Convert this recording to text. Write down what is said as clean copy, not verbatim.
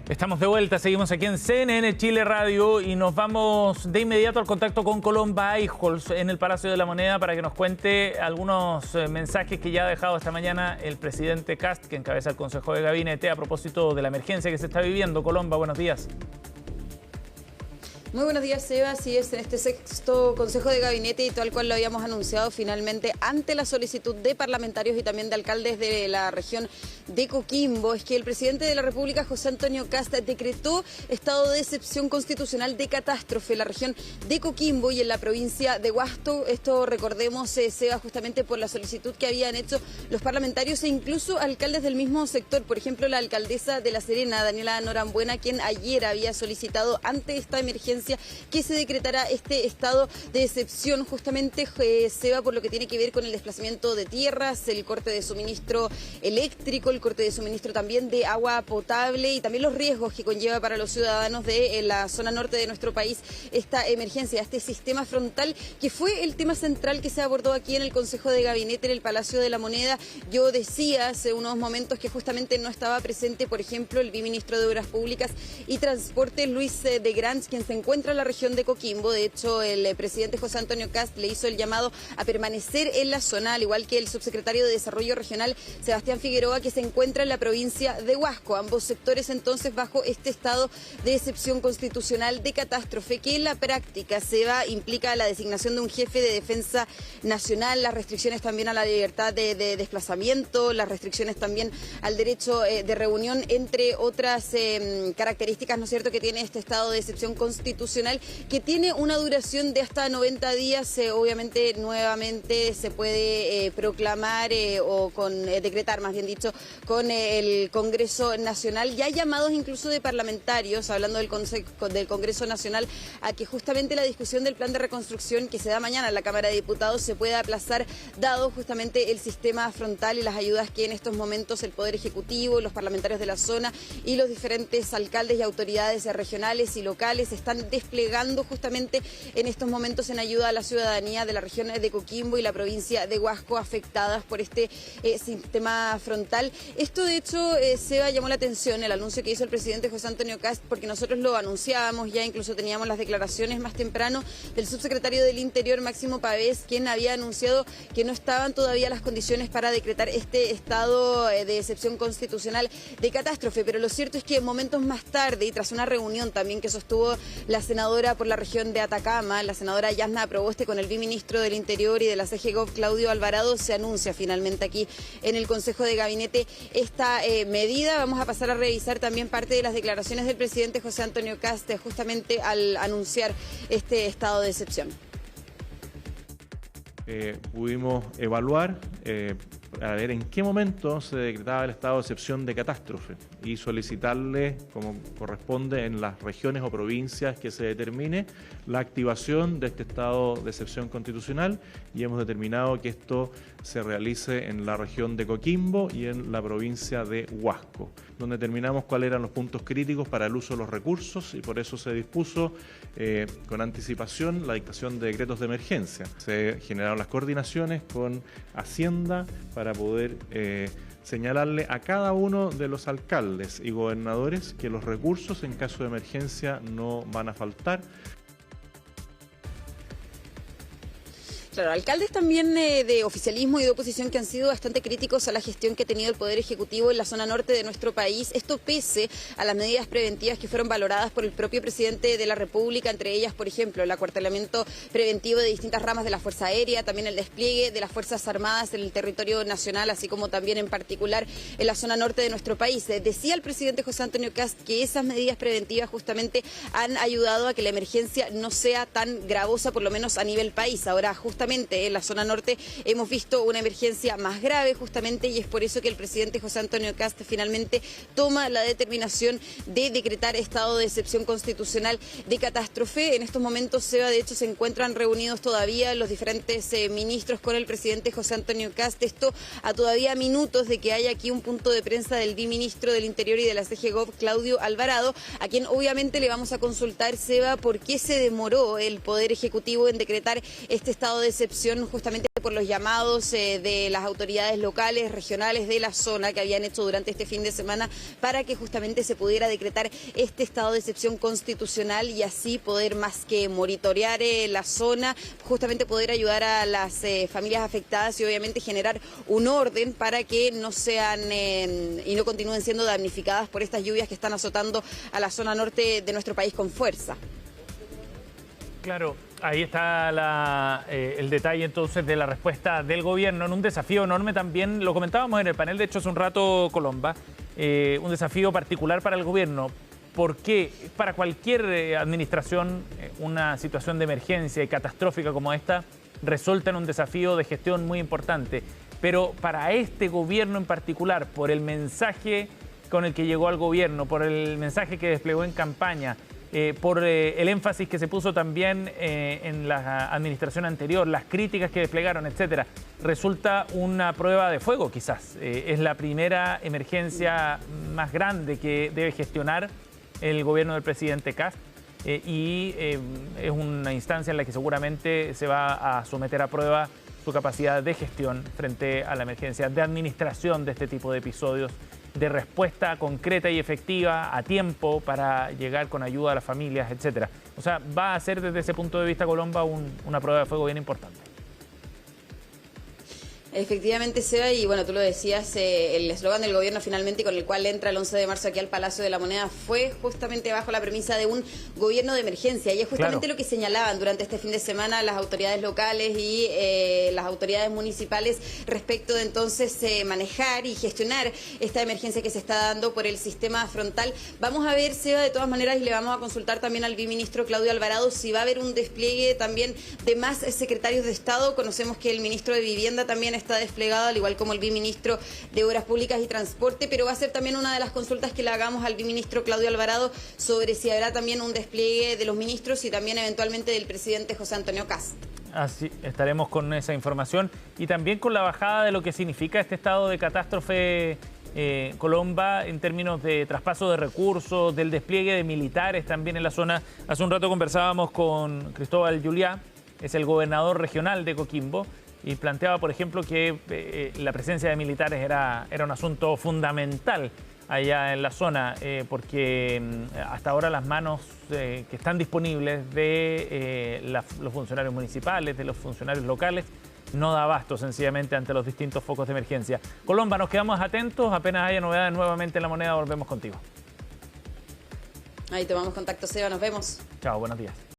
Estamos de vuelta, seguimos aquí en CNN Chile Radio y nos vamos de inmediato al contacto con Colomba Eichholz en el Palacio de la Moneda para que nos cuente algunos mensajes que ya ha dejado esta mañana el presidente Kast, que encabeza el Consejo de Gabinete, a propósito de la emergencia que se está viviendo. Colomba, buenos días. Muy buenos días, Seba. Así es, en este sexto Consejo de Gabinete y tal cual lo habíamos anunciado finalmente ante la solicitud de parlamentarios y también de alcaldes de la región de Coquimbo, es que el presidente de la República, José Antonio Kast, decretó estado de excepción constitucional de catástrofe en la región de Coquimbo y en la provincia de Huasco. Esto, recordemos, Seba, justamente por la solicitud que habían hecho los parlamentarios e incluso alcaldes del mismo sector. Por ejemplo, la alcaldesa de La Serena, Daniela Norambuena, quien ayer había solicitado ante esta emergencia que se decretara este estado de excepción, justamente se va por lo que tiene que ver con el desplazamiento de tierras, el corte de suministro eléctrico, el corte de suministro también de agua potable y también los riesgos que conlleva para los ciudadanos de la zona norte de nuestro país esta emergencia, este sistema frontal, que fue el tema central que se abordó aquí en el Consejo de Gabinete en el Palacio de la Moneda. Yo decía hace unos momentos que justamente no estaba presente, por ejemplo, el viceministro de Obras Públicas y Transporte, Luis de Grans, quien se encuentra en la región de Coquimbo. De hecho, el presidente José Antonio Kast le hizo el llamado a permanecer en la zona, al igual que el subsecretario de Desarrollo Regional, Sebastián Figueroa, que se encuentra en la provincia de Huasco. Ambos sectores entonces bajo este estado de excepción constitucional de catástrofe, que en la práctica implica la designación de un jefe de defensa nacional, las restricciones también a la libertad de desplazamiento, las restricciones también al derecho de reunión, entre otras características, ¿no es cierto?, que tiene este estado de excepción constitucional, que tiene una duración de hasta 90 días. Obviamente, nuevamente se puede proclamar o decretar, más bien dicho, con el Congreso Nacional. Ya hay llamados incluso de parlamentarios, hablando del Congreso Nacional, a que justamente la discusión del plan de reconstrucción que se da mañana en la Cámara de Diputados se pueda aplazar, dado justamente el sistema frontal y las ayudas que en estos momentos el Poder Ejecutivo, los parlamentarios de la zona y los diferentes alcaldes y autoridades regionales y locales están desplegando justamente en estos momentos en ayuda a la ciudadanía de la región de Coquimbo y la provincia de Huasco afectadas por este sistema frontal. Esto, de hecho, Seba, llamó la atención el anuncio que hizo el presidente José Antonio Kast, porque nosotros lo anunciábamos, ya incluso teníamos las declaraciones más temprano del subsecretario del Interior, Máximo Pavés, quien había anunciado que no estaban todavía las condiciones para decretar este estado de excepción constitucional de catástrofe. Pero lo cierto es que momentos más tarde, y tras una reunión también que sostuvo la senadora por la región de Atacama, la senadora Yasna Proboste, con el viceministro del Interior y de la CGGOV, Claudio Alvarado, se anuncia finalmente aquí en el Consejo de Gabinete esta medida. Vamos a pasar a revisar también parte de las declaraciones del presidente José Antonio Kast justamente al anunciar este estado de excepción. Pudimos evaluar a ver en qué momento se decretaba el estado de excepción de catástrofe y solicitarle, como corresponde en las regiones o provincias que se determine, la activación de este estado de excepción constitucional, y hemos determinado que esto se realice en la región de Coquimbo y en la provincia de Huasco, donde determinamos cuáles eran los puntos críticos para el uso de los recursos, y por eso se dispuso con anticipación la dictación de decretos de emergencia. Se generaron las coordinaciones con Hacienda para poder señalarle a cada uno de los alcaldes y gobernadores que los recursos en caso de emergencia no van a faltar. Claro, alcaldes también de oficialismo y de oposición que han sido bastante críticos a la gestión que ha tenido el Poder Ejecutivo en la zona norte de nuestro país. Esto pese a las medidas preventivas que fueron valoradas por el propio presidente de la República, entre ellas, por ejemplo, el acuartelamiento preventivo de distintas ramas de la Fuerza Aérea, también el despliegue de las Fuerzas Armadas en el territorio nacional, así como también en particular en la zona norte de nuestro país. Decía el presidente José Antonio Kast que esas medidas preventivas justamente han ayudado a que la emergencia no sea tan gravosa, por lo menos a nivel país. Ahora, justamente en la zona norte hemos visto una emergencia más grave justamente, y es por eso que el presidente José Antonio Kast finalmente toma la determinación de decretar estado de excepción constitucional de catástrofe. En estos momentos, Seba, de hecho, se encuentran reunidos todavía los diferentes ministros con el presidente José Antonio Kast. Esto a todavía minutos de que haya aquí un punto de prensa del viceministro del Interior y de la CGGOV, Claudio Alvarado, a quien obviamente le vamos a consultar, Seba, por qué se demoró el Poder Ejecutivo en decretar este estado de excepción justamente por los llamados de las autoridades locales, regionales de la zona que habían hecho durante este fin de semana para que justamente se pudiera decretar este estado de excepción constitucional y así poder más que monitorear la zona, justamente poder ayudar a las familias afectadas y obviamente generar un orden para que no sean y no continúen siendo damnificadas por estas lluvias que están azotando a la zona norte de nuestro país con fuerza. Claro, ahí está el detalle entonces de la respuesta del gobierno en un desafío enorme también, lo comentábamos en el panel de hecho hace un rato, Colomba, un desafío particular para el gobierno, porque para cualquier administración una situación de emergencia y catastrófica como esta resulta en un desafío de gestión muy importante, pero para este gobierno en particular, por el mensaje con el que llegó al gobierno, por el mensaje que desplegó en campaña, por el énfasis que se puso también en la administración anterior, las críticas que desplegaron, etcétera, resulta una prueba de fuego quizás. Es la primera emergencia más grande que debe gestionar el gobierno del presidente Kast y es una instancia en la que seguramente se va a someter a prueba su capacidad de gestión frente a la emergencia, de administración de este tipo de episodios, de respuesta concreta y efectiva a tiempo para llegar con ayuda a las familias, etcétera. O sea, va a ser desde ese punto de vista, Colomba, una prueba de fuego bien importante. Efectivamente, Seba, y bueno, tú lo decías, el eslogan del gobierno finalmente con el cual entra el 11 de marzo aquí al Palacio de la Moneda fue justamente bajo la premisa de un gobierno de emergencia y es justamente lo que señalaban durante este fin de semana las autoridades locales y las autoridades municipales respecto de entonces manejar y gestionar esta emergencia que se está dando por el sistema frontal. Vamos a ver, Seba, de todas maneras, y le vamos a consultar también al viceministro Claudio Alvarado si va a haber un despliegue también de más secretarios de Estado. Conocemos que el ministro de Vivienda también está desplegado, al igual como el viceministro de Obras Públicas y Transporte, pero va a ser también una de las consultas que le hagamos al viceministro Claudio Alvarado sobre si habrá también un despliegue de los ministros y también eventualmente del presidente José Antonio Kast. Así estaremos con esa información y también con la bajada de lo que significa este estado de catástrofe, Colomba, en términos de traspaso de recursos, del despliegue de militares también en la zona. Hace un rato conversábamos con Cristóbal Juliá, es el gobernador regional de Coquimbo, y planteaba, por ejemplo, que la presencia de militares era un asunto fundamental allá en la zona, porque hasta ahora las manos que están disponibles de los funcionarios municipales, de los funcionarios locales, no da abasto sencillamente ante los distintos focos de emergencia. Colomba, nos quedamos atentos, apenas haya novedades nuevamente en La Moneda, volvemos contigo. Ahí tomamos contacto, Seba, nos vemos. Chao, buenos días.